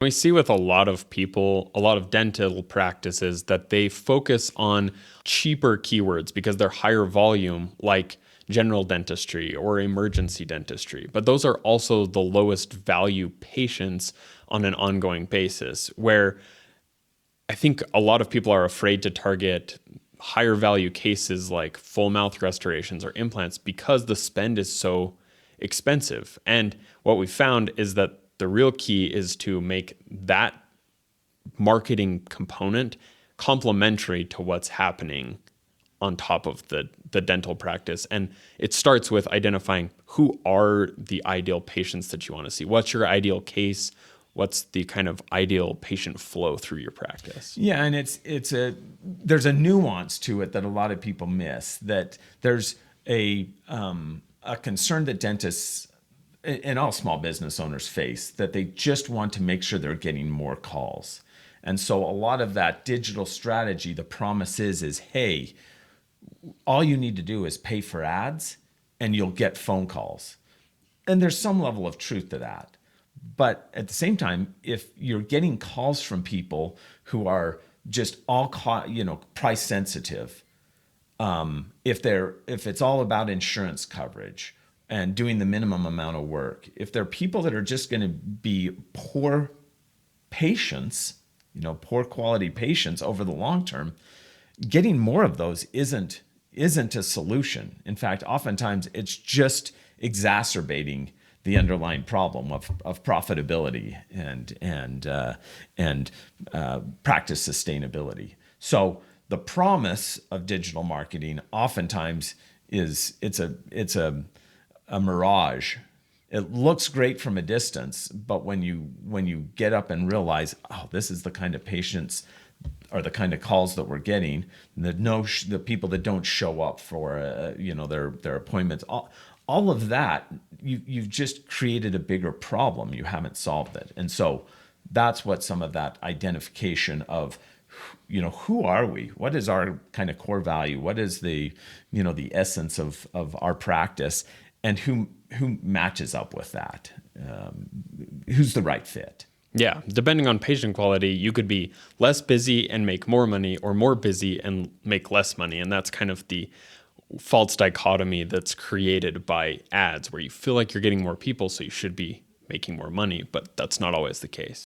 We see with a lot of people, a lot of dental practices, that they focus on cheaper keywords because they're higher volume, like general dentistry or emergency dentistry. But those are also the lowest value patients on an ongoing basis, where I think a lot of people are afraid to target higher value cases like full mouth restorations or implants because the spend is so expensive. And what we found is that the real key is to make that marketing component complementary to what's happening on top of the dental practice. And it starts with identifying who are the ideal patients that you want to see. What's your ideal case? What's the kind of ideal patient flow through your practice? Yeah, and there's a nuance to it that a lot of people miss. That there's a concern that dentists and all small business owners face, that they just want to make sure they're getting more calls. And so a lot of that digital strategy, the promise is, hey, all you need to do is pay for ads and you'll get phone calls. And there's some level of truth to that. But at the same time, if you're getting calls from people who are just all price sensitive, if it's all about insurance coverage and doing the minimum amount of work, if they're people that are just going to be poor patients, poor quality patients over the long term, getting more of those isn't a solution. In fact, oftentimes it's just exacerbating the underlying problem of profitability and practice sustainability. So the promise of digital marketing oftentimes is it's a mirage. It looks great from a distance, but when you get up and realize, oh, this is the kind of patients or the kind of calls that we're getting, the people that don't show up for their appointments, all of that, you've just created a bigger problem. You haven't solved it. And so that's what some of that identification of, who are we? What is our kind of core value? What is the essence of our practice, and who matches up with that? Who's the right fit? Yeah, depending on patient quality, you could be less busy and make more money, or more busy and make less money. And that's kind of the false dichotomy that's created by ads, where you feel like you're getting more people, so you should be making more money, but that's not always the case.